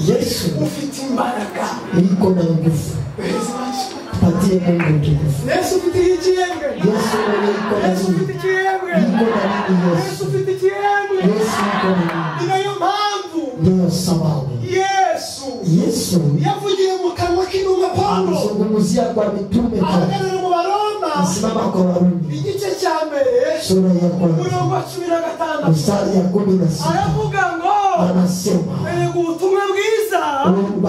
Yesu ufite imbaraga iko na nguvu. Patie Mungu nguvu. Yesu ufite ikiyembe. Yesu iko na Yesu ufite ikiyembe. iko na nini Yesu? Yesu ufite ikiyembe. Yesu iko na nini? Inayo mpamvu Ndio sababu Yesu yavugiye mu kanwa k'intumwa Paulo alizungumzia kwa mitume ahagarara mu Baroma simama kwa Warumi igice cya mbere sura ya kwanza umurongo wa 16 mstari ya 16 aravuga ngo anasema yego ubutumwa bwiza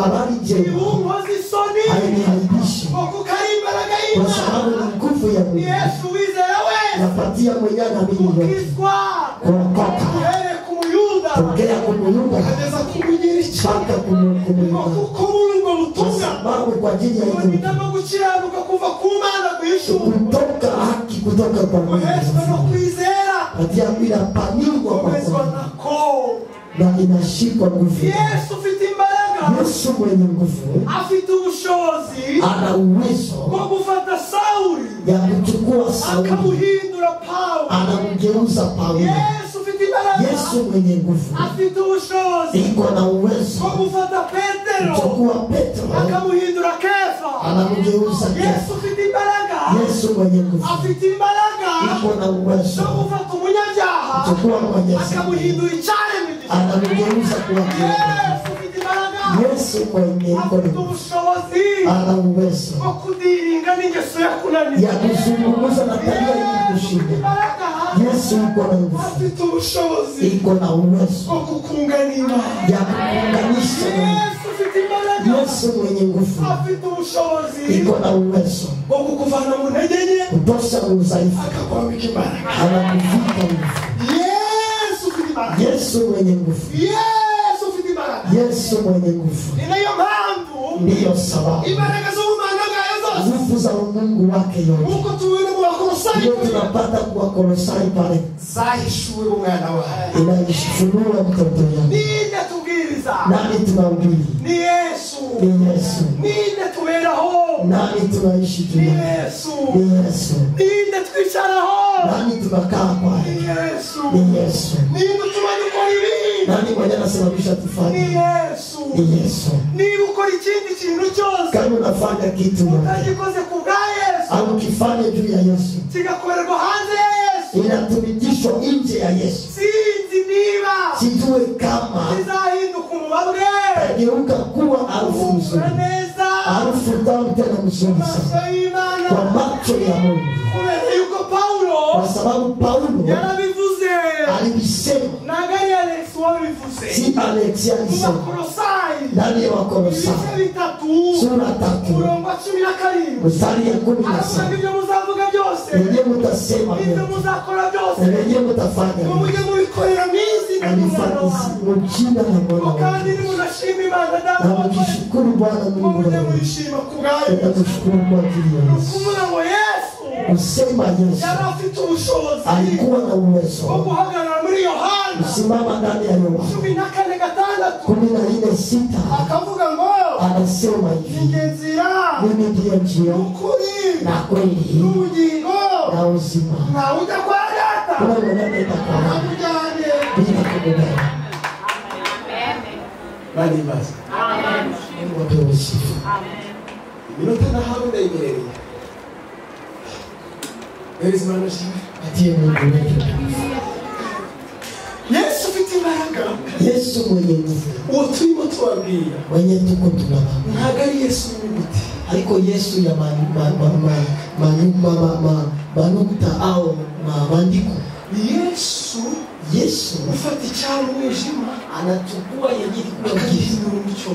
habari njema ubunkozi isoni hainihaibishi kuko ari imbaraga kwa y'Imana sababu ni nguvu ya Mungu. Yesu wizera wese Napatia mwenyewe na mimi yote ukizwa kuokoka uhere ku Muyuda tokea kumuyuda ageza ku Mugiriki mpaka kumuyuda kuko ubwo kwa butumwa sababu kwa ajili ya hiyo ndimo gukiranuka kuva ku Mana kwishura kutoka haki kutoka kwa Mungu uheshwa no kwizera patia bila paningwa kwa komezwa Mungu nako na inashikwa nguvu. Yesu ufite imbaraga Yesu mwenye nguvu afite ubushobozi ana uwezo bwo gufata Sauli ya kuchukua Sauli akamuhindura Paulo. anamgeuza Paulo. Yesu ufite imbaraga Yesu mwenye nguvu afite ubushobozi iko na uwezo bwo gufata Petero kuchukua Petro akamuhindura Kefa. anamgeuza Yesu Kefa. ufite imbaraga Yesu mwenye nguvu afite imbaraga iko na uwezo bwo gufata umunyabyaha kuchukua mwenye akamuhindura icyaremwe gishya. anamgeuza kuwa kiumbe. Yesu ufite imbaraga Yesu mwenye iko afite na ubushobozi ana uwezo bwo kudiringa n'ingeso yakunaniye. ya kuzungumza na tabia hii kushinda. Imbaraga Yesu iko na nguvu afite ubushobozi iko na uwezo bwo kukunganira. ya kuunganisha na Mungu. Yesu ufite imbaraga Yesu mwenye nguvu afite ubushobozi iko na uwezo bwo kukuvana mu ntege nke kutosha udhaifu akakwambika imbaraga. anakuvika nguvu. Yesu ufite imbaraga. Yesu mwenye nguvu Yesu ufite imbaraga. Yesu mwenye nguvu Ni nayo mpamvu ndiyo sababu imbaraga z'ubumana bwayo zose nguvu za Mungu wake yote nk'uko tubibona mu Bakolosayi ndio tunapata kwa Kolosai pale zahishuwe umwana wawe. inajifunua mtoto yake. Ninde tubwiriza? Nani tunahubiri? Ni Yesu. Ni Yesu. Ninde tuberaho? Nani tunaishi Ni tunaye? Yesu. Ni Yesu. Ninde twicaraho? Nani tunakaa Ni kwake? Yesu. Ni Yesu. Ninde utuma dukora ibi? Nani mwenye anasababisha Ni tufanye? Yesu. Ni Yesu. Niba ukora ikindi kintu cyose Kama unafanya kitu yote utagikoze ku bwa Yesu au ukifanya juu ya Yesu kigakorerwa hanze ya Yesu, inatumikishwa nje ya Yesu, sinzi niba sijue kama kizahinduka umubabwe ageuka kuwa harufu nzuri, neza harufu tamu tena nzuri sana amaso y'Imana, kwa macho ya Mungu, kubera yuko Paulo kwa sababu Paulo yarabivuze. alisema, Ntabwo ari Alex wabivuze. si Alex Mu alisema Bakolosayi ndani ya Wakolosai ibice 3 sura 3 umurongo wa 17 mstari ya 17, aravuga ibyo muzavuga byose, wenyewe mutasema ibyo yote, muzakora byose, wenyewe mutafanya ngo yote, mujye mubikorera mu izina ry'Umwana alifanisi wawe, mjina na Bwana kandi wetu, nimunashima Imana Data na wa twese, mkishukuru Bwana ngo Mungu mujye wetu, muyishima ku bwayo. na kushukuru kwa ajili ya Ni Yesu. ukuvuga ngo Yesu Kusema Yesu yari afite ubushobozi alikuwa na bwo uwezo guhagarara muri Yohana kusimama ndani ya Yohana 14:6 14:6 akavuga ngo anasema hivi, njye nzira mimi ndiye njia n'ukuri na kweli n'ubugingo, na uzima, ntawe ujya kwa Data kuna mwanadamu kwa amujyanye. bila kudai. Bali basi Wapewe sifa. iminota nahawe ndayimereye. Imana ishimwe. Atie Mungu wetu. Yesu ufite imbaraga, Yesu mwenye nguvu, uwo turimo tubabwira mwenye tuko tunaba, ntabwo ari Yesu w'inyuguti, haiko Yesu ya manukta au maandiko. Yesu Yesu ufata icyaro umwijima anachukua yenye kuwa giza, akagihindura umucyo.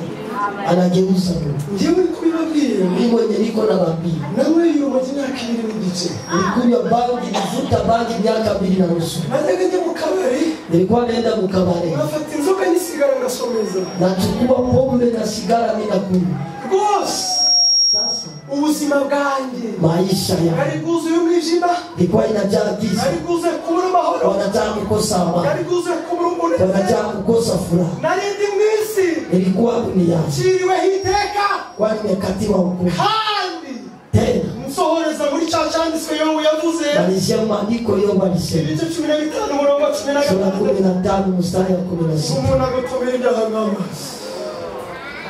anageuza Mungu. Njyewe uri kubibabwira, Mimi mwenye niko na bambili, nawe iyo umaze imyaka 2 n'igice, nilikunywa bangi, nivuta bangi miaka 2.5. najyaga njya mu kabari Nilikuwa naenda mukabare, ngafata inzoga n'isigara ngasomeza nachukua pombe na sigara mimi nakunywa. rwose. Sasa Ubuzima bwanjye maisha bwari yangu bwuzuye umwijima, ilikuwa inajaa giza, bwari bwuzuye kubura amahoro, wanataka kukosa amani, bwari bwuzuye kubura umunezero. wanataka kukosa furaha. Nari ndi mu isi Nilikuwa duniani nciriweho iteka, kwa nimekatiwa hukumu, kandi tena nsohoreza muri cya cyanditswe Yobu yavuze Alizia maandiko Yobu alisema. Ibice 15 umurongo wa 16. Sura 15 mstari wa 16. Umuntu agotomera ibyaha nk'amazi.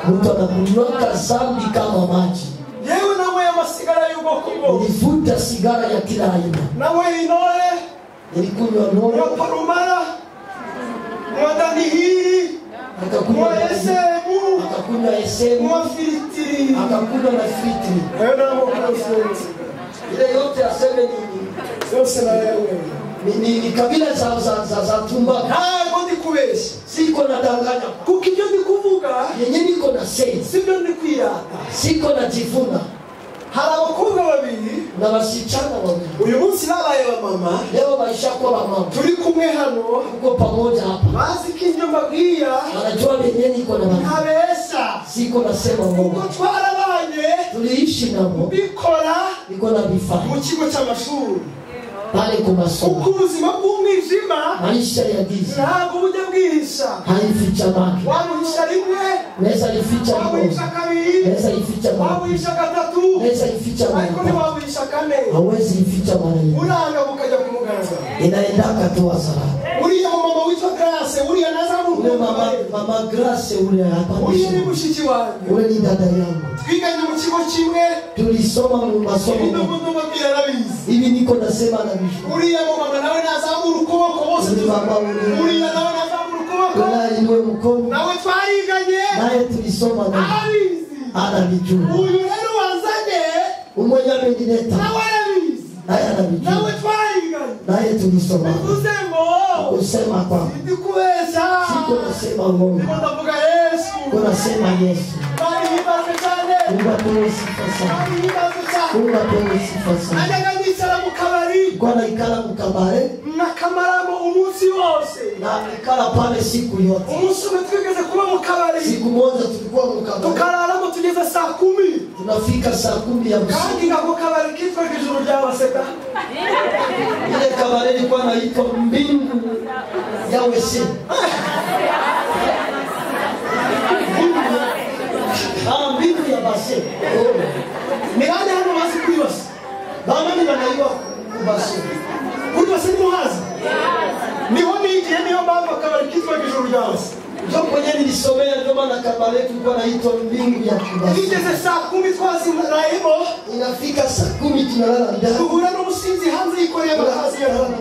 Mtu anakunywa zambi kama maji. Yewe nawe amasigara y'ubwoko bwose. Nilivuta sigara ya kila aina. Nawe inore. Nilikunywa noro. Ya parumara. Mwadani hii. Akakunywa esemu. Akakunywa esemu. Mwa filitiri. Akakunywa na filitiri. Wewe na mwokozi. Ile yote aseme nini? Yose na wewe. Ni kabila za tumba. Ntabwo ndi kubeshya. Siko nadanganya. Kuko ibyo ndi kuvuga yenye niko na sei. Sibyo ndi kwirata. Siko najivuna. Hari abakobwa babiri na basichana wawili. Uyu munsi babaye ba mama. Leo baisha kwa mama. Turi kumwe hano. Tuko pamoja hapa. Basi kinyo mbabwira. Anajua yenye niko na mama. Ntabesha. Siko nasema Mungu. Kuko twarabanye. Tuliishi nabo. Bikora. Niko na bifaa. Mu kigo cy'amashuri. Pale kwa masomo. Uko ubuzima bw'umwijima. Maisha ya giza. Ntabwo ujya bwihisha. Haificha maki. Wamuhisha rimwe. Neza ificha mmoja. Wamuhisha kabiri. Neza ificha mara. Wamuhisha gatatu. Neza ificha mara. Ariko wamuhisha kane. Hawezi ificha mara hii. Uranga ukajya kumugaragara. Inaendaka tu hasara. Uriya mama witwa Grace, uriya nazamu ule mama Grace ule hapa. Uriya ni mushiki wanjye. Ule ni dada yangu. Twiganye mu kigo kimwe. Tulisoma mu masomo. Ndogo bila nabizi. Hivi niko nasema na bisho. Uriya mama nawe nazamura ukuboko bose. Uriya nawe nazamura ukuboko. Ula iwe mkono. Nawe twariganye. Naye tulisoma na. Abizi. Anabijua. Uyu rero wanzanye. Umoja amenileta. Nawe abizi. Naye anabijua. Nawe twariganye. Naye tulisoma. Kusema kwa. Ndi kubesha. Siko nasema Mungu. Ndavuga Yesu. Kunasema Yesu. Bali hibaze cyane. Mungu apewe sifa sana. Bali hibaze cyane. Mungu apewe sifa sana. Najyaga nicara mu kabari. Kwa naikala mukabare. Nakamaramo umunsi wose. Na nikala pale siku yote. Umunsi umwe twigeze kuba mu kabari. Siku moja tulikuwa mukabare. Tukararamo tugeze saa 10. Tunafika saa 10 ya usiku. Kandi ngako kabari kitwa ijuru ry'abaseka. Ile kabare ilikuwa inaitwa mbingu ya wese. Mbingu ya base. Mirani hano basi kwibasa. Bana ni banaiwa kubase. Kwibasa ni muhazi. Niho nigiye niyo mpamvu kabari kitwa ijuru ry'abaseka. Ndio kwenye nilisomea ndio maana kabare tulikuwa inaitwa mbingu ya kubase. Tugeze saa 10 twazinarayemo. Inafika saa 10 tunalala ndani. Tuhura n'umusinzi hanze yikoreye amakazi ya hano.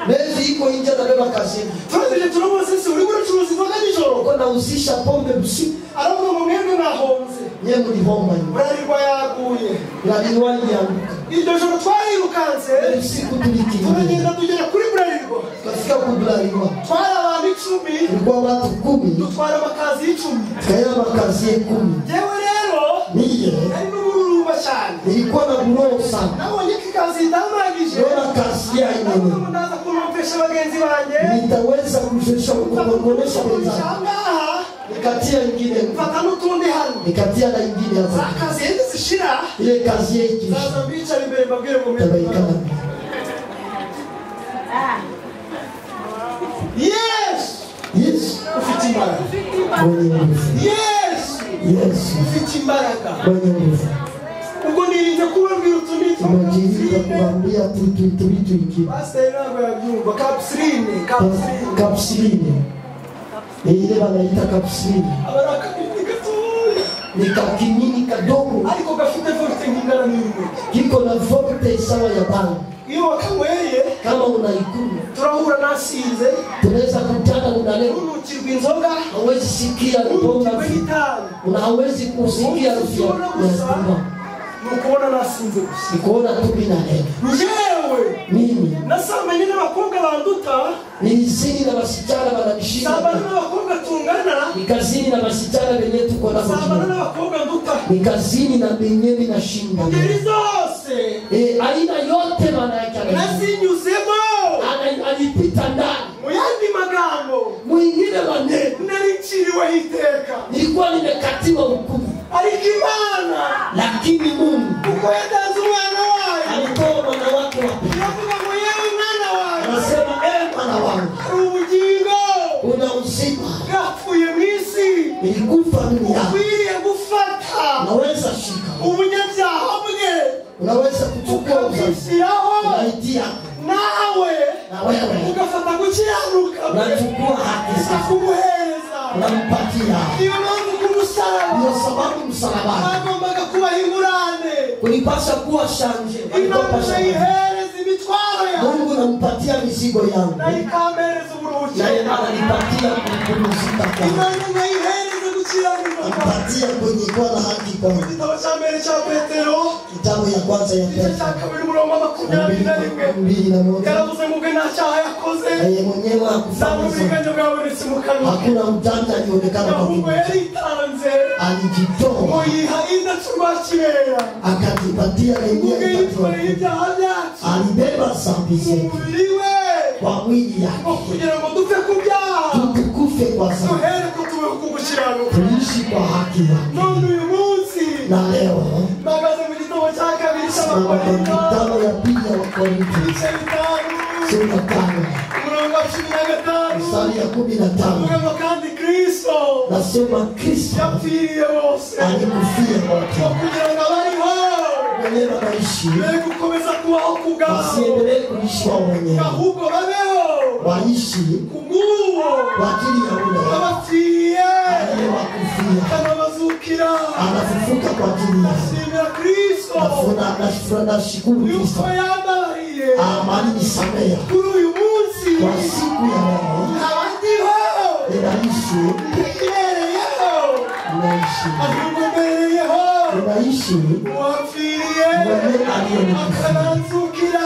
Bezi iko nje anabeba kazi. Tunaje tunamuza sisi uri gucuruza inzoga nijoro. Uko nauzisha pombe usiku. Aravuga ngo mwebwe nahonze. Yeye mlihomba nyuma. Burarirwa yaguye. Burarirwa yanguka. Iryo joro twarirukanze. Usiku tulikimbia. Turagenda tugera kuri Burarirwa. Tukafika ku Burarirwa. Twara abantu 10. Ilikuwa watu 10. Dutwara amakazi 10. Kaya makazi 10. Yewe rero. Niye. Ari n'ubururumba cyane. Nilikuwa na buroho sana. Nabonye kikazi ndamagije. Nona kazi ya ina. Ndaza kumwumvisha bagenzi banjye. Nitaweza kushusha kukuonesha wenzangu. Nikatia ingine. Mfata n'utundi hano. Nikatia na ingine hapa. Akazi yende zishira. Ile kazi yake. Sasa bicara imbere mbabwire ngo tabaikana. Yes. Yes. Ufite imbaraga. Mwenye nguvu. Yes. Yes. Ufite imbaraga. Mwenye nguvu. Ubwo nirinze kubabwira utunito. Tunajirinda kuambia vitu hiki. Basta ntabwo yabyumva. Kapsiline. Ile wanaita kapsiline. Abaraka nikatoya. Ni kakinini kadogo. Ariko gafite forte ngingana n'imwe. Kiko na forte sawa ya bangi. Iyo wakamweye kama unaikunywa turahura nasinze. Tunaweza kutana unaleo. Unukirwa inzoga. Hawezi sikia bomba. Unawezi kusikia harufu ya bomba. Nukubona nasinze gusa. Nikuona tu bila neno. Yewe. Mimi. Nasambanye n'abakobwa banduta. Nilizini na wasichana wanabishika. Sambana n'abakobwa tungana. Nikazini na wasichana wenye tuko na kujua. Sambana n'abakobwa nduta. Nikazini na wenye binashinda. Ngeri zose. Aina yote maana yake. Nasinyuzemo. Alipita ndani. Muyandi magambo. Mwingine maneno. Nalichiriwe iteka. Nilikuwa nimekatiwa hukumu. Alikimana. Lakini Mungu uko yatanze umwana wayo. Alitoa mwana wake wa pekee. Yavuga ngo yewe mwana wayo. Anasema mwana wangu. Ubugingo. Una uzima. Yapfuye mwisi. Nilikufa dunia. Ukwiye gufata. Unaweza shika. Ubunyabyaha bwe. Unaweza kuchukua ukabishyiraho. Unaitia gukiranuka unachukua haki zake kumuhereza unampatia. Niyo mpamvu kumusaraba Ndio sababu msalabani agombaga kuba ingurane kulipasha kuwa shanje. Imana ihereza imitwaro yawe Mungu anampatia mizigo yangu na ikamereza uburuhukiro naye ananipatia kupumzika kwangu. Imana ihereza gukiranuka Anampatia kwenye kuwa na haki kwangu. Igitabo cya mbere cya Petero Kitabu ya kwanza ya igice cya kabiri umurongo wa 21 yaravuze ngo nta cyaha yakoze yeye mwenyewe hakufanya ubwigenge bwabonetse mu kanwa hakuna ujanja alionekana kwa ahubwo kinywa yaritanze ngo alijitoa yiha indacurwa kibera akajipatia ubwo mwenyewe yitwaye ibyaha byacu alibeba dhambi zetu umubiri we kwa mwili yake kugira ngo dupfe ku byaha tukufe kwa dhambi duhere ko tubeho ku gukiranuka tuishi kwa haki yake. none uyu munsi Na leo mpagaze mu gitabo cya kabiri cy'Abakorinto kitabu ya pili ya Wakorintho ibice bitanu sura ya 5 umurongo wa 15 mstari ya 15 uvuga ngo kandi Kristo nasema Kristo yapfiriye bose alikufia wote kugira ngo abariho wenyewe wanaishi be gukomeza kubaho ku bwabo wasiendelee kuishi wao wenyewe ahubwo babeho waishi ku bw'uwo kwa ajili ya ule abapfiriye aliyewakufia akanabazukira anafufuka kwa ajili ya ashimira Kristo nashukuru Kristo yuko yambabariye amenisamehe kuri uyu munsi kwa siku ya leo abandiho ninaishi ibereyeho ninaishi ahubwo mbereyeho ninaishi uwapfiriye mwenye aliyenifufia akananzukira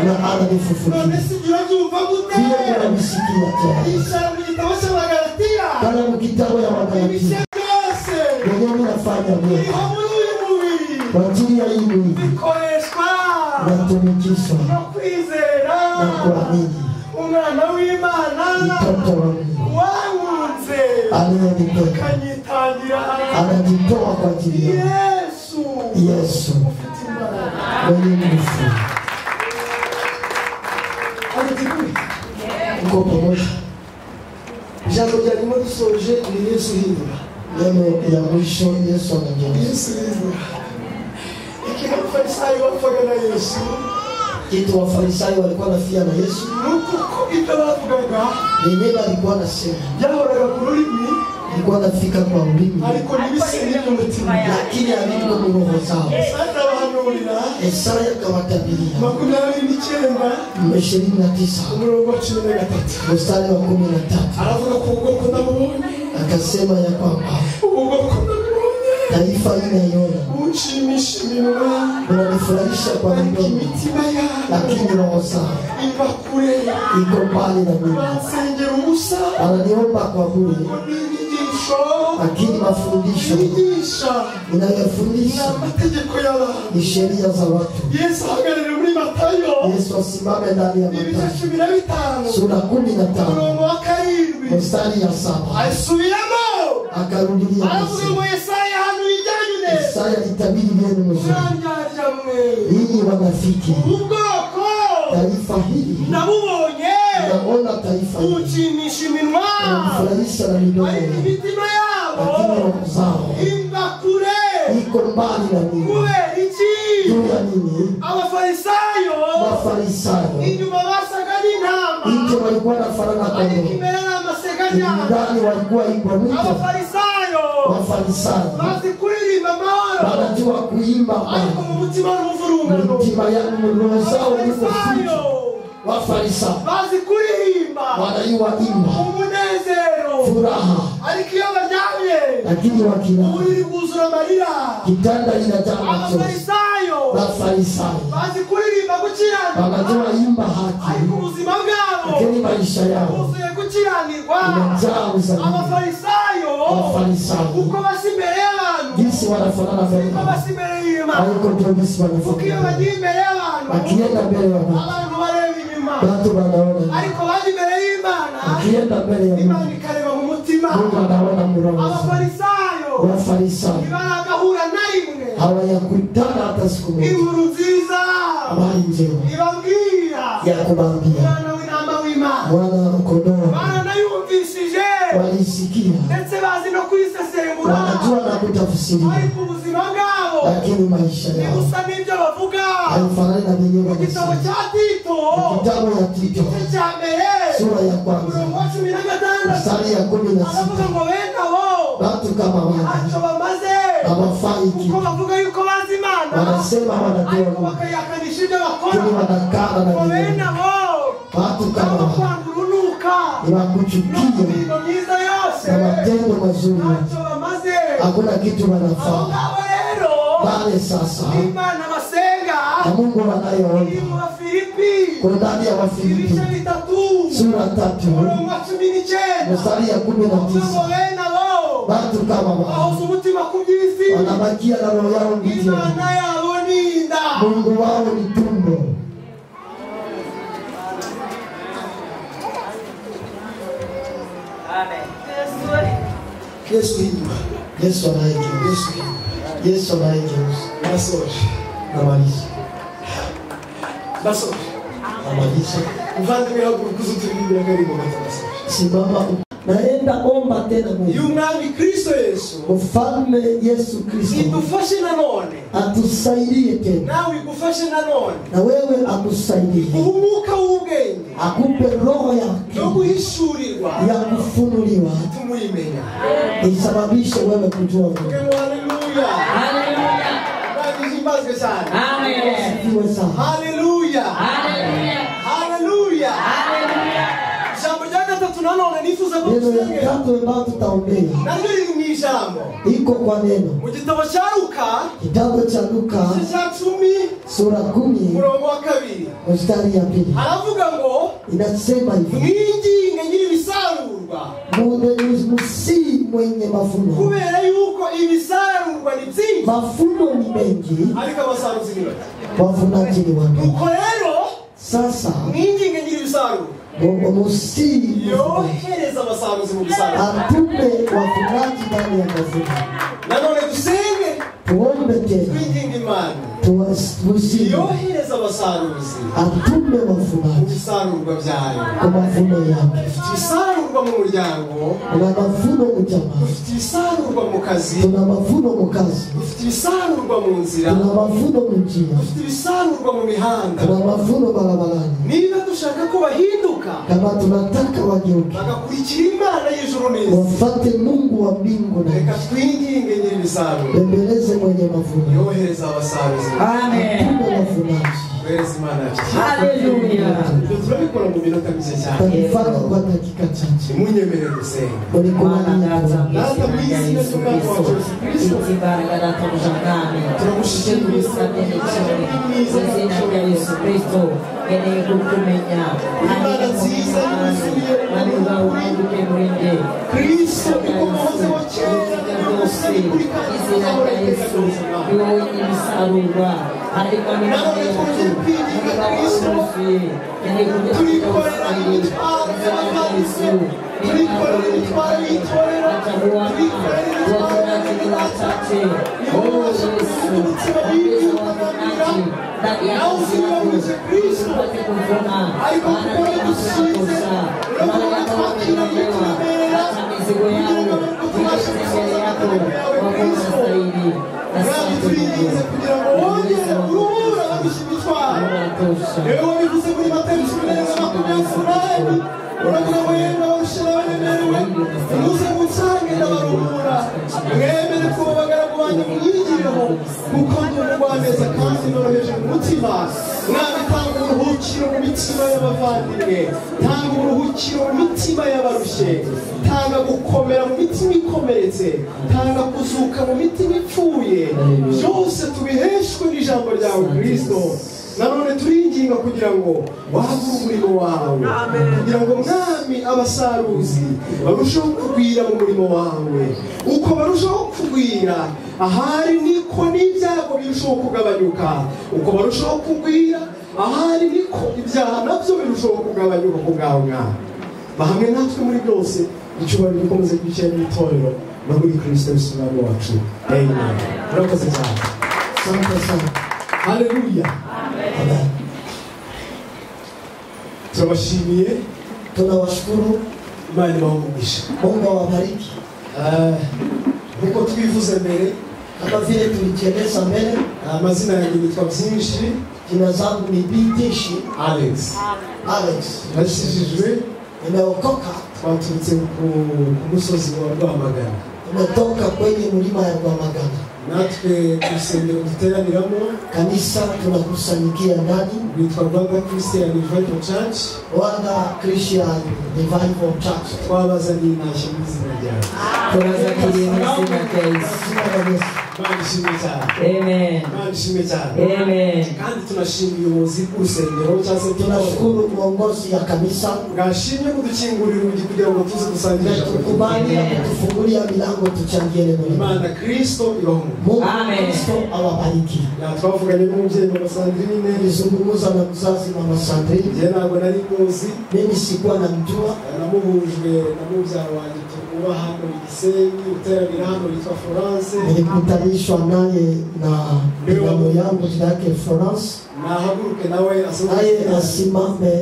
na ananifufukia none sigira byumva gute vile kunavisikia tena ishara mu gitabo cy'Abagalatiya kana mu kitabu ya ibice Wagalatia byose wenyewe mnafanya biriho vyema muri uyu mubiri kwa ajili ya hii mwili bikoreshwa natumikishwa no kwizera na kuamini umwana w'Imana mtoto wa Mungu wankunze aliyenipenda akanyitangira anajitoa kwa ajili ya Yesu mwenye nguvu. Uko pamoja? ijambo ryarimo dusoje ni Yesu hindura Neno ya mwisho Yesu anageuza. Yesu hindura ikiwa Abafarisayo bapfaga na Yesu Kitu Wafarisayo walikuwa nafia na Yesu nuko ibyo bavugaga yenyewe alikuwa anasema byahoraga ku rurimi alikuwa anafika kwa ulimi ariko ntibisenge mu mutima lakini alikuwa mu roho zao. Sasa bahanurira Isaya akawatabiria 29 29 umurongo wa 13 mstari wa 13 aravuga ko ubwoko ndabubonye akasema ya kwamba ubwoko ndabubonye taifa inaiona unshimisha iminwa unanifurahisha kwa midomo imitima yabo lakini roho zao iva kure iko mbali na mimi. bansengera ubusa Wananiomba kwa bure n'inyigisho lakini mafundisho inyigisha inayofundisha n'amategeko y'abantu ni sheria za watu. Yesu ahagarariye muri Matayo Yesu asimame ndani ya ibice Mathayo 15 sura 15 umurongo wa 7 mstari ya 7 asubiramo akarudilia aravuga ngo Yesaya hano ijyanye neza Isaya litabiri vyenu mzuri. mwanyaryamwe Ninyi wanafiki ubwoko taifa hili nabubonye naona taifa hili ukinisha iminwa wanafurahisha na midomo ariko imitima yabo lakini roho zao imva kure iko mbali na mimi. kubera iki Juu ya nini? Abafarisayo Mafarisayo inyuma basaga n'intama nje walikuwa nafanana ariko kondoo, imbere n'amasega ryabo ndani walikuwa imbwa mwitu. Abafarisayo Mafarisayo bazi kuririmba amahoro wanajua kuimba ariko mu mutima n'umuvurungano mitima yangu roho zao liko ficho. Abafarisayo Wafarisayo bazi kuririmba wanajua imba umunezero furaha, ariko iyo baryamye lakini wakilala uburiri bwuzura amarira kitanda inajaa machozi. Abafarisayo Mafarisayo bazi kuririmba gukiranuka wanajua imba haki, ariko ubuzima bwabo lakini maisha yao buzuye gukiranirwa inajaa uzalima. Abafarisayo Wafarisayo uko basi imbere y'abantu jinsi wanafanana uko zaidi, basi imbere y'Imana haiko ndio jinsi kuko iyo wanafanana. bagiye imbere y'abantu Akienda mbele ya Mungu abantu bareba inyuma watu wanaona, ariko baje imbere y'Imana akienda mbele ya Imana Mungu ikareba mu mutima Mungu anaona mroho. Abafarisayo Wafarisayo ntibaragahura na rimwe hawayakutana hata siku moja inkuru nziza habari njema ibabwira ya kumwambia umwana w'intama w'Imana mwana wa kondoo. baranayumvishije Walisikia, ndetse bazi no kuyisesengura wanajua na kutafsiri, ariko ubuzima bwabo lakini maisha yao ntibusa n'ibyo bavuga haifanani na wenyewe mu gitabo cya Tito kitabu ya Tito cya mbere sura ya kwanza mstari ya 16 aravuga ngo bene abo watu kama wale ntacyo bamaze hawafai kuko kitu, bavuga yuko bazi Imana wanasema wanajua Mungu bakayakanisha ibyo lakini bakora wanakana na ngo bene Mungu. abo Watu kama wale kwanga urunuka ni wakuchukia imirimo myiza yose na matendo mazuri, ntacyo bamaze hakuna kitu abo wanafaa. ngabo rero Bale sasa Imana basenga na Mungu iri wanayoomba mu Bafilipi kwa ndani ya Wafilipi ibice 3 sura 3 umurongo wa 19 mstari ya 19 ngo bene abo watu kama wale bahoza umutima ku by'isi wanabakia na roho yao mbichi, Imana yabo ni inda Mungu wao ni tumbo. Yesu hindura Yesu anaigeuza, Yesu anaigeuza. nasoje Namaliza, nasoje namaliza. muvandimwe haguruka uzuturimbira karibu gatanasoje Simama, naenda omba tena Mungu. y'umwami Kristo Yesu Mfalme Yesu Kristo idufashe nanone atusaidie tena, nawe igufashe nanone na wewe akusaidie, umwuka w'ubwenge akupe roho ya no akili guhishurirwa ya kufunuliwa, tumuyimenya. isababishe wewe kujua Mungu. Haleluya, Haleluya. Bwana imbazwe sana. Amen. Iwe sawa. Haleluya, Haleluya. haleluya. Haleluya. Jambo rya gatatu nanone nifuza ko Neno ya tusengera tatu ambayo tutaombea naryo riri mu ijambo iko kwa neno mu gitabo cya Luka kitabu cha Luka igice cya 10 sura 10 umurongo wa 2 mstari ya 2 aravuga ngo inasema hivi: mwinginge nyiri ibisarurwa Msi mwenye mavuno, kubera yuko ibisarurwa ni byinshi mavuno ni mengi, ariko abasaruzi ni bake. wavunaji ni wadogo. Nuko rero Sasa mwinginge nyiri ibisarurwa Msi yohereza abasaruzi mu gusarura. atume wavunaji ndani ya mavuno. Nanone dusenge Tuombe tena, twinginge Imana Msi yohereza abasaruzi atume mu wavunaji bisarurwa byayo. kwa mavuno yake. Dufite ibisarurwa mu muryango, Kuna mavuno mu jamaa, dufite ibisarurwa mu kazi, tuna mavuno mu kazi, dufite ibisarurwa mu nzira, tuna mavuno mu njia, dufite ibisarurwa mu mihanda. tuna mavuno barabarani. Niba dushaka ko bahinduka Kama tunataka wageuke, bagakurikira Imana y'ijuru n'isi, wafate Mungu wa mbingu na reka nchi, twinginge nyiri ibisarurwa bembeleze mwenye mavuno, yohereza abasaruzi. Amen. atume wavunaji. Yohereza Imana yacu. Haleluya. Ibyo turabikora mu minota mike cyane. Tutafanya kwa dakika chache. Nimunyemere gusenga. Mana data Data mu izina ry'Umwami wacu Yesu Kristo, imbaraga data mujangane turagushimira izina rya Yesu Kristo nkeneye kukumenya Imana nziza yuzuye kandi uzaunguke muri nge Kristo ikomozeho kera rwose izina rya Yesu ni wowe nyir'ibisarurwa ariko ni nawe yacu niba waruzuye nkeneye kujya turikorera imitwaro y'abavandimwe, turikorera imitwaro y'itorero, turikorera imitwaro wachache oh Yesu ongeza wavunaji ndani ya kazi yako usipate kuvuna maana tunakosa maana kama umelemewa hata mizigo yao ilete mbele yako wako unastahili. Mwami turirinze kugira ngo wongere uruhura ababisha imitwaro. Rero wabivuze muri Matayo 10:28 uravuga ngo yemwe abarusha n'abaremerewe muze musange ndabaruhura, mwemere ko abagaragu banjye munyigireho kuko ndi umugwaneza kandi noroheje mu mutima. Mwami tanga uburuhukiro mu mitima y'abavandimwe, tanga uburuhukiro mu mitima y'abarushe, tanga gukomera mu mitima ikomeretse, tanga kuzuka mu mitima ipfuye. Byose tubiheshwe n'ijambo ryawe Kristo. Nanone turinginga kugira ngo wagure umurimo wawe, kugira ngo Mwami abasaruzi barusheho kugwira mu murimo wawe. Uko barushaho kugwira, ahari niko n'ibyago birushaho kugabanyuka. Uko barushaho kugwira, ahari niko ibyaha nabyo birushaho kugabanyuka ku bwawe Mwami. Bahamwe natwe muri byose, icyubahiro gikomeze kwicara mu itorero no muri Kristo Yesu Umwami wacu. Amen. Murakoze cyane. Asante sana. Haleluya. Amen. Turabashimiye, Tunawashukuru, Imana ibahe umugisha. Mungu awabariki. Nkuko twivuze mbere, kama vile tulijieleza mbele. Amazina yangu nitwa Byinshi. Jina zangu ni Byinshi Alex. Nashishijwe. Nimeokoka. Twaturutse ku musozi wa Rwamagana. Tumetoka kwenye mlima ya Rwamagana. Natwe tusengero duteraniramo kanisa tunakusanyikia ndani bitwa Rwanda Christian Revival Church. Rwanda Christian Revival Church. Twabazaniye intashyo mu izina ryawe. Twabazaniye mu izina rya Yesu. Amen. Amen. Kandi tunashimira ubuyobozi bw'urusengero cyangwa se tunashukuru uongozi ya kanisa ngashimye kudukingurira urugi kugira ngo tuze gusangira tukubali kutufungulia milango tuchangie neno la Imana Kristo ibaho. Amen. Kristo awabariki. Twavuganye n'umubyeyi Mama Sandrine, nizungumza na mzazi Mama Sandrine. Je, ntabwo nari muzi. Mimi sikuwa namjua. Namuhujwe na mubyara wanjye tuba hano mu Gisenyi uteranira hano yitwa Florence. Nilikutanishwa naye na binamu yangu yake Florence. Nahaguruke nawe asimame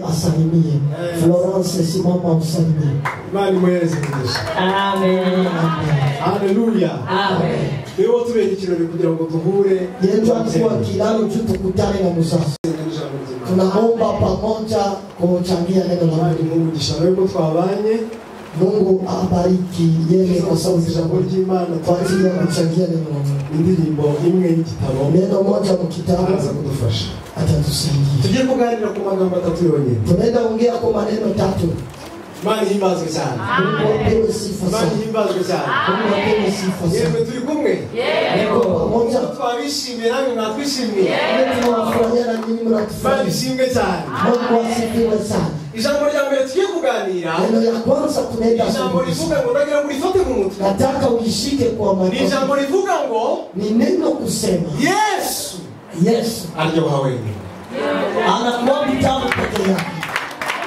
asalimie. Florence simama usalimie. Imana imweze. Amen. Haleluya. Amen. Leo tubere ikirori kugira ngo duhure. Yetu kwa kilalo tukutane na mzazi. Tunaomba pamoja kuchangia neno la Mungu. Mungu twabanye. Mungu abariki yeye kwa sababu jambo ry'Imana kwa ajili ya kuchangia neno la Mungu. Indirimbo imwe y'igitabo. Neno moja mu kitabu aza kudufasha. Atatusaidia. Tugiye kuganira ku magambo atatu yonyine. Tunaenda ongea kwa maneno tatu. Mani himbazwe cyane. Mungu apewe sifa sana. Mani himbazwe cyane. Mungu apewe sifa sana. Yemwe turi kumwe. Yego pamoja. Twabishimiye namwe mwatwishimiye. Tunafurahia na nyinyi mnatufurahia. Mani shimwe cyane. Mungu asifiwe sana. Ijambo rya mbere tugiye kuganira. Neno ya kwanza tunaenda. Ijambo rivuga ngo ndagira ngo rifate mu mutwe. Nataka uishike kwa maana. Ijambo rivuga ngo ni neno kusema. Yesu aryoha wewe. Anakuwa mtamu peke yake.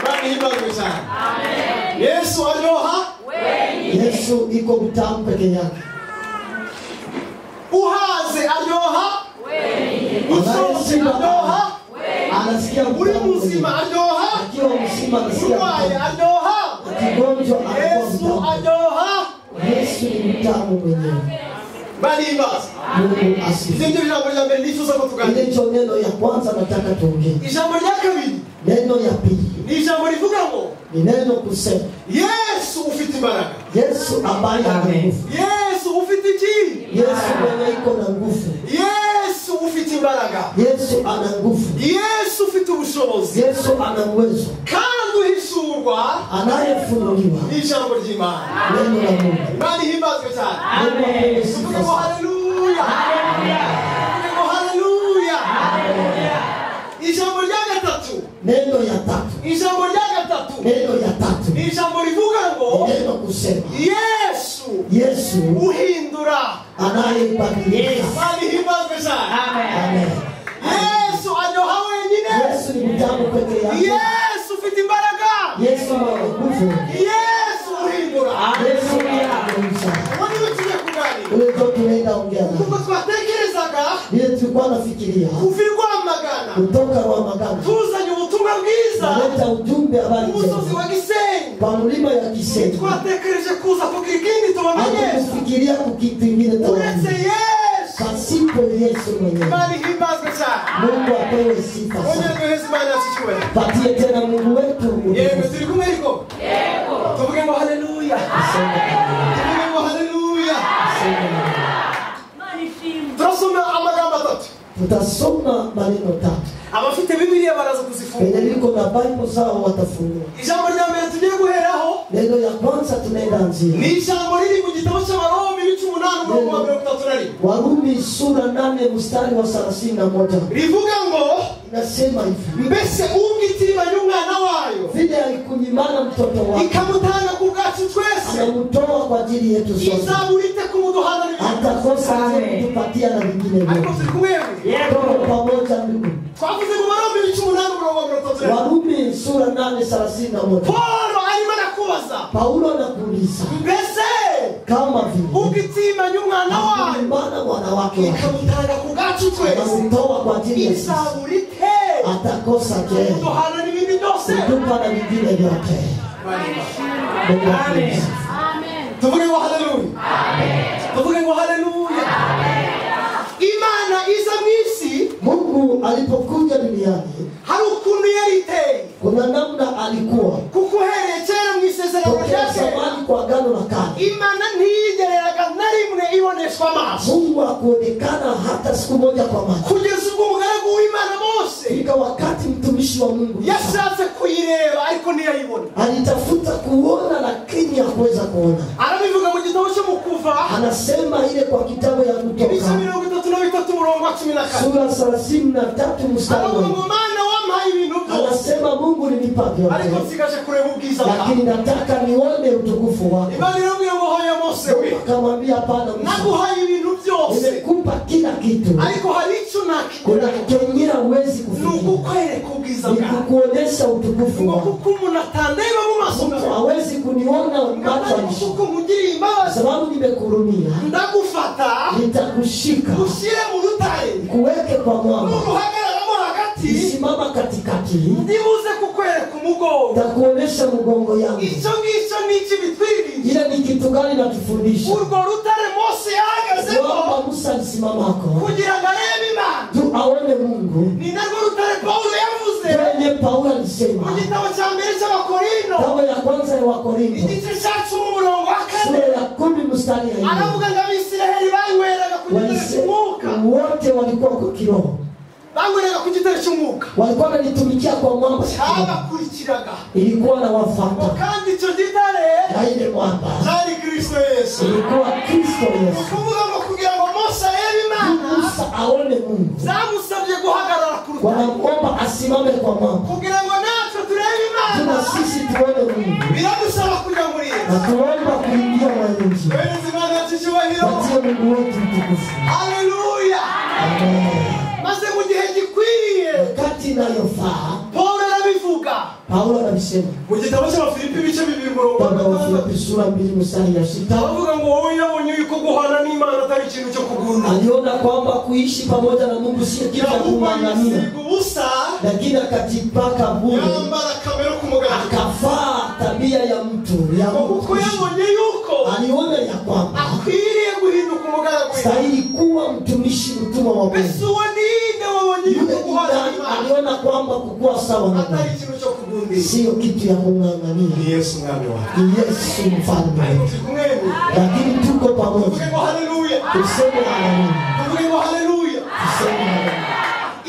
Mani himbazwe cyane. Amen. Yesu aryoha wewe. Yesu iko mtamu peke yake. Uhaze aryoha wewe. Usozi aryoha wewe. Anasikia uri muzima aryoha. Akiwa mzima anasikia aryoha. Kigonjwa Yesu aryoha. Yesu ni mtamu mwenyewe. Bali basi. Mungu asifiwe. Ndio jambo la mbele nifuza kutuganira. Ile neno ya kwanza nataka tuongee. Ijambo la kabiri. Neno ya pili. Ni jambo livuga ngo ni neno kusema Yesu ufite imbaraga. Yesu ambaye ana nguvu. Yesu ufite iki? Yesu mwenye iko na nguvu. Yesu ufite imbaraga. Yesu ana nguvu. Yesu ufite ubushobozi. Yesu ana uwezo. Kandi uhishurwa anayefunuliwa ni ijambo ry'Imana. Neno la Mungu. Imana ihimbazwe cyane. Amen. Haleluya. Haleluya. Haleluya. Ijambo rya gatatu. Neno ya tatu. Ijambo rya gatatu. Neno ya tatu. Ijambo rivuga ngo neno kusema Yesu uhindura anayebadilisha. Imana ihimbazwe cyane. Amen. Yesu aryoha wenyine. Yesu ni mtamu peke yake. Yesu ufite imbaraga. Yesu ana nguvu. Yesu uhindura. Yesu anabadilisha. Wani tugiye kuganira. Ule ndio tunaenda ongea naye. Kuko twatekerezaga ile tulikuwa nafikiria kuvirwa Rwamagana kutoka Rwamagana tuzanye ubutumwa bwiza leta ujumbe habari umusozi wa Gisenyi kwa mlima ya Gisenyi. Twatekereje kuza kugira ikindi tubamenyesha kufikiria kukitu kingine uretse Yesu. Pasipo Yesu mwenyewe. Imana ihimbazwe cyane. Mungu apewe sifa sana. Patie tena Mungu wetu. Yego turi kumwe ariko? Yego. Tuvuge ngo haleluya. Tuvuge ngo haleluya. Turasoma amagambo atatu. Tutasoma maneno tatu. Abafite Biblia baraza kuzifungura. Wenye liko na Bible zao watafungua. Ijambo rya mbere tugiye guheraho. Neno ya kwanza tunaenda anzia. Ni ijambo riri mu gitabo cy'Abaroma 18:31. Warumi sura 8 mstari wa 31. Rivuga ngo inasema hivi. Mbese ungitima y'umwana wayo. Vile alikunyimana mtoto wake. Ikamutanga ku bwacu twese. Akamtoa kwa ajili yetu sote. Izaburite kumuduhana atakosa kutupatia na vingine vyote. Ariko turi kumwe. Yego pamoja ndugu. Twavuze mu Baroma 18:31. Warumi sura 8:31. Paulo arimo anakubaza. Paulo anakuuliza. Mbese kama vile ukitima y'umwana wayo mbana mwana wake ikamutanga ku bwacu twese. Akamtoa kwa ajili yetu. Izaburite atakosa je kuduhana n'ibindi byose. kutupa na vingine vyote. Amen. Tuvuge ngo haleluya. Amen. Tuvuge ngo haleluya. Mungu alipokuja duniani hari ukuntu yariteye kuna namna alikuwa kuko uhereye kera mu isezerano tokea rya kera zamani kwa agano la kale. Imana ntiyigereraga na rimwe iboneshwa amaso Mungu hakuonekana hata siku moja kwa macho. kugeza ubwo umugaragu w'Imana Mose Fika wakati mtumishi wa Mungu yashatse kuyireba ariko ntiyayibona alitafuta kuona lakini hakuweza kuona. arabivuga mu gitabo cyo mu Kuva Anasema ile kwa kitabu ya ibice Kutoka 33 umurongo wa 14 sura 33 mstari wa aravuga ngo Mana wampaye ibintu byose anasema Mungu nilipa vyote ariko nsigaje kureba ubwiza bwawe lakini nataka nione utukufu wako. Imana irambwira ngo hoya Mose we Akamwambia hapana Musa, naguhaye ibintu byose nimekupa kila kitu, ariko hari icyo kuna nakigura kengine huwezi kufikia, nukukwereka ubwiza bwawe nikukuonesha utukufu ngo wako. kuko umuntu atandeba mu maso Mtu gawe hawezi kuniona macho alishi, kuko nkugiriye kwa imbabazi sababu nimekurumia, ndagufata nitakushika ushyire mu rutare kuweke kwa mwamba, nuruhagararamo hagati simama katikati, ndibuze kukwereka umugongo nitakuonesha mgongo yangu. icyo ngicyo ni iki bitwiringira Ile ni kitu gani natufundisha? urwo rutare Mose yahagazemo Mwamba Musa alisimamako kugira ngo arebe Imana tu aone Mungu. ni narwo rutare Pawulo yavuze Kwenye Paulo alisema mu gitabo cya mbere cy'Abakorino kitabu ya kwanza ya Wakorintho igice cya 10 umurongo wa 4 sura ya 10 mstari ya 4, aravuga ngo Abisiraheli banyweraga ku gitare cy'umwuka wote walikuwa kwa kiroho, banyweraga ku gitare cy'umwuka walikuwa wanalitumikia kwa mwamba, cyabakurikiraga ilikuwa na wafata kandi icyo gitare na ile mwamba cyari Kristo Yesu ilikuwa Kristo Yesu. kuvuga ngo kugira ngo Mose arebe Imana Musa aone Mungu, zamusabye guhagarara ku rutare wanaomba asimame kwa mwamba, kugira ngo natwe turebe Imana tuna sisi tuone Mungu biradusaba kujya muri Yesu na tuomba kuingia mwananchi, Bene Imana cy'icyubahiro patie Mungu wetu utukufu. haleluya Amen. maze mu gihe gikwiriye Wakati inayofaa Paulo arabivuga Paulo anasema mu gitabo cy'Abafilipi ibice 2 umurongo wa Baba wa 6 Filipi sura 2 mstari ya 6, aravuga ngo wowe yabonye yuko guhana n'Imana atari ikintu cyo kugunda aliona kwamba kuishi pamoja na Mungu si kitu cha kung'ang'ania, yambaye ubusa lakini akajipaka bure, yambara kamera k'umugati akavaa tabia ya mtu ya kuko mtumishi. yabonye yuko Aliona ya kwamba akwiriye guhinduka umugaragu stahili kuwa mtumishi, mtumwa wa Mungu. mbese uwo ninde wabonye Yule yuko guhana kijana n'Imana aliona kwamba kukuwa sawa na atari Mungu ikintu cyo kugundira sio kitu ya kung'ang'ania. ni Yesu mwami wacu Ni Yesu mfalme ariko wetu, turi kumwembi lakini tuko tuvuge pamoja, ngo haleluya tuseme haleluya, tuvuge ngo haleluya tuseme haleluya.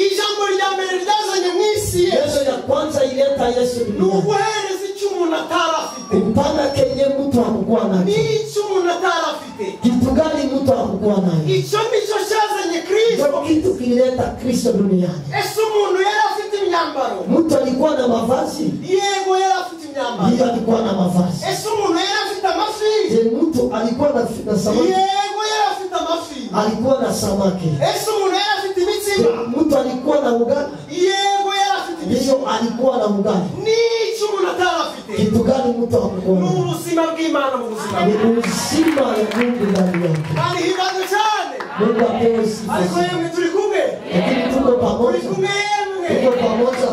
ijambo rya mbere ryazanye mu isi Yesu ya kwanza ileta Yesu ni duniani, uguhereza icyo umuntu atari afite kupana kenye mtu hakukuwa nacho. n'icyo umuntu atari afite Kitu gani mtu hakukuwa nayo? icyo nicyo cyazanye Kristo Ndio kitu kilileta Kristo duniani. ese umuntu yari afite imyambaro Mtu alikuwa na mavazi, yego yari afite imyambaro ndiyo alikuwa na mavazi. ese umuntu yari afite amafi Je, mtu alikuwa na samaki? yego yari afite amafi Alikuwa na samaki. ese umuntu yari afite Je, imitsima mtu alikuwa na ugali? yego yari afite Ndiyo imitsima alikuwa na ugali. n'icyo umuntu atari afite Kitu gani mtu hakukuwa ni nayo? ubuzima bw'Imana mu buzima Ni bwe uzima ya Mungu ndani yake. kandi hibazwe cyane Mungu apewe sifa. ariko yemwe turi kumwe Lakini tuko turi pamoja. kumwe yemwe Tuko pamoja.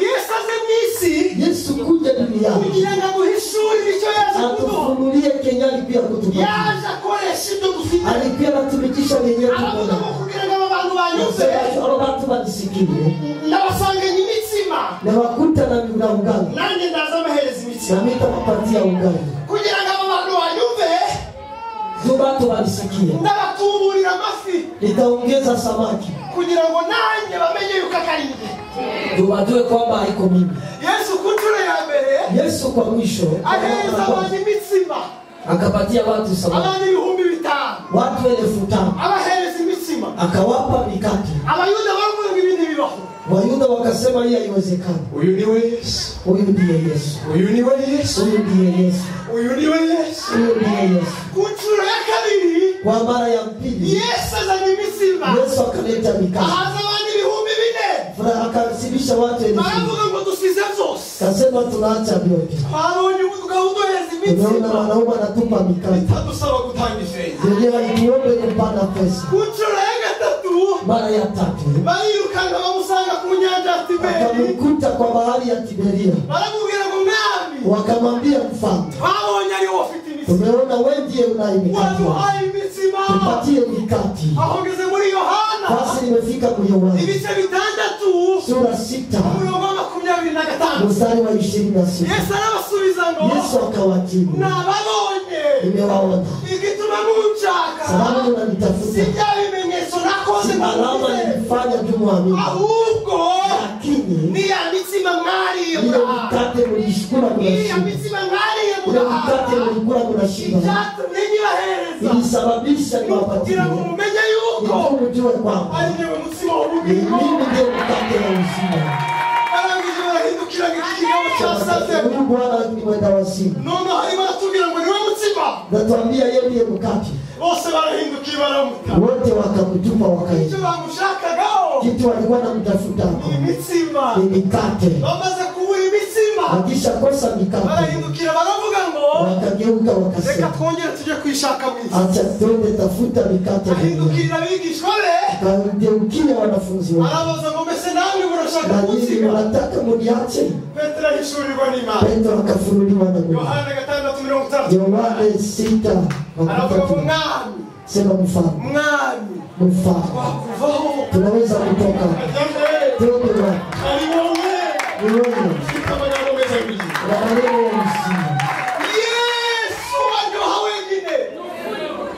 Yesu aze mu isi Yesu kuja duniani kugira ngo aduhishurire icyo yaje kuduha atufunulie Kenya alikuwa kutupatia. yaje akoresha ibyo dufite Alikuwa anatumikisha wenyewe aravuga tunaona. ngo kugira ngo aba bantu banyuze Nasema watu wanisikie. ndabasanganye imitsima Na wakuta na ugali. nanjye ndaza amahereza imitsima Na mimi nitawapatia ugali. kugira ngo aba bantu banyuze Ndio watu wanisikie. ndabatuburira amafi Nitaongeza samaki. kugira ngo nanjye bamenye yuko akari njye Ndio wajue kwamba haiko mimi. Yesu ku nshuro ya mbere Yesu kwa mwisho ahereza abantu imitsima akapatia watu samaki. abantu 5,000 Watu 5,000. abahereza imitsima Akawapa mikate. abayuda baravuga ngo ibindi bibaho Wayuda wakasema hii haiwezekani. uyu niwe Yesu Huyu ndiye Yesu. uyu niwe Yesu Huyu ndiye Yesu. uyu niwe Yesu Huyu ndiye Yesu. ku nshuro ya kabiri Kwa mara ya pili Yesu azanye imitsima Yesu akaleta mikate. ahaza abantu 4,000 Furaha akaribisha watu 1000. baravuga ngo dusize byose Kasema tunaacha vyote. twabonye umugabo uduhereza Tumeona imitsima wanaume anatupa mikate. bitadusaba gutanga ifeza Yenyewe alituombe kupana pesa. ku nshuro ya gatatu Mara ya tatu barirukanga bamusanga ku nyanja ya Tiberi akamkuta kwa bahari ya Tiberia. baramubwira ngo mwami Wakamwambia mfalme, twabonye ari wowe ufite imitsima tumeona wewe ndiye unaye mikate. waduhaye imitsima Tupatie mikate. ahogeze muri Yohana basi nimefika kwenye Yohana ibice bitandatu sura 6 umurongo wa 25 mstari wa 26. Yesu arabasubiza ngo Yesu akawajibu, nababonye nimewaona, igituma munshaka sababu mnanitafuta sijya bimenyetso nakoze si alama nilifanya tu muamini, ahubwo lakini ni ya mitsima mwariye ile mkate mlishikula ni ya mnashiba, mitsima mwariye ile mkate mlikula mnashiba, cyatumye nyibahereza ilisababisha niwapatie kugira ngo mumenye yuko ili mjue kwamba ari nyewe mutsima ni w'ubugingo. mimi ndio mkate wa uzima. barangije barahindukira ng'ikigabo cyasaze Huyu Bwana ni mwenda wazimu, none harimo aratubwira ngo niwe mutsima. natuambia yeye ndiye mkate. Bose barahindukiye baramuta Wote wakamtupa icyo wakaenda, bamushakagaho kitu walikuwa namtafuta ni imitsima. ni mikate. Bamaze kubura imitsima Wakisha kosa mikate barahindukira baravuga ngo wakageuka reka wakasema, twongere tujye kwishaka mwiza. acha twende tafuta mikate duniani. ahindukira abigishwa be Kageukia wanafunzi wake, arabaza ngo mbese namwe murashaka na nyinyi kunsiga? mnataka muniache? Petero ahishurirwa n'Imana. Petro akafunuliwa na Mungu. Yohana 6:30 Yohane 6 aravuga ngo mwami sema mfano, mwami mfano twakuvaho tunaweza kutoka twende wapi? ari wowe Ni wewe amanyamo meza y'ibiri. na maneno ya uzima. Yesu aryoha wenyine.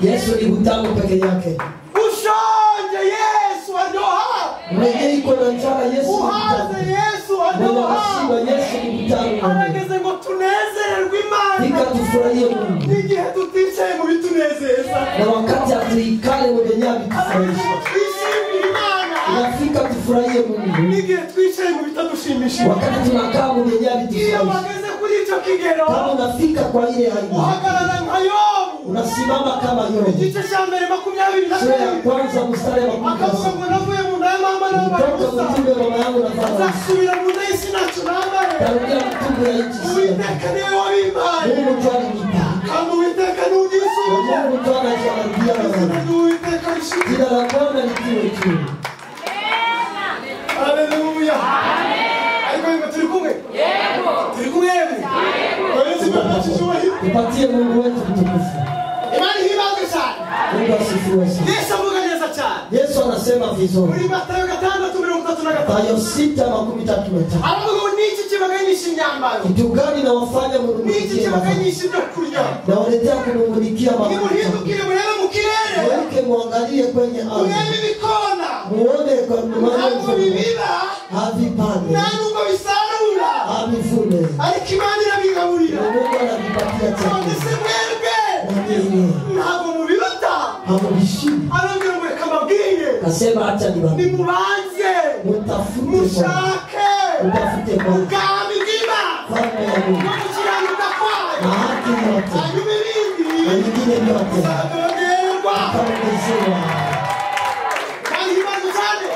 Yesu ni utamu peke yake. Ushonje Yesu aryoha. Mwenye iko na njaa Yesu ni Uhaze utamu. Yesu Mwenye aryoha. washiba Yesu ni utamu. Arageze ngo tunezererwe Imana Fika tufurahie Mungu. n'igihe tuticaye mu bitunezeza. Na wakati hatuikale mwenye nyabi tufurahishe. Twishimire Imana Inafika tufurahie Mungu. n'igihe twicaye mu bitadushimishije. Wakati tunakaa mwenye nyabi Iyo tufurahishe. wageze kuri icyo kigero Kama unafika kwa ile hali, uhagarara nka Yobu. unasimama kama Yobu. Igice cya mbere 22 Sura ya kwanza mstari wa akavuga 10. ngo navuye mu nda ya mama nambaye Kutoka ubusa mtume mama yangu na baba. nzasubira mu nda y'isi ntacyo nambaye. Tarudia mtume ya nchi sio. Uwiteka niwe wabimpaye Mungu ndiye alinipa. kandi Uwiteka ni ugisubije. Mungu ndiye anajalia izina na ry'Uwiteka rishimwe. jina la Bwana likiwe juu. Haleluya. Ariko ngo turi kumwe? Yego. Turi kumwe yemwe? Yesu barashishubahira. Tupatie Mungu wetu mtukufu. Imani hibazwe cyane. Mungu asifiwe sana. Yesu avuga neza cyane. Yesu anasema vizuri. Muri Matayo 6:35 Mathayo 6:35. aravuga ngo niki kibaganyisha imyambaro, Kitu gani nawafanya niki mnungunikie mavazi? kibaganyisha ibyo kurya? Nawaletea kunungunikia mavazi. Nimuhindukire murebe mu kirere, Mweke muangalie kwenye ardhi. murebe ibikona, Muone kwa ntabwo bibiba havipande, nta nubwo bisarura, havivune. ariko Imana irabigaburira. Mungu anavipatia None chakula. se mwebwe Na nyinyi ntabwo mubibata? hamuvishibi. arambwira ngo reka mbabwire, Kasema acha niwaambie. nimubanze Mutafute Bwana. mushake Utafute Bwana. ubwami bw'Imana Falme ya Mungu. no gukiranuka kwayo, Na haki yote. hanyuma ibindi Na nyingine yote. bizaboneka.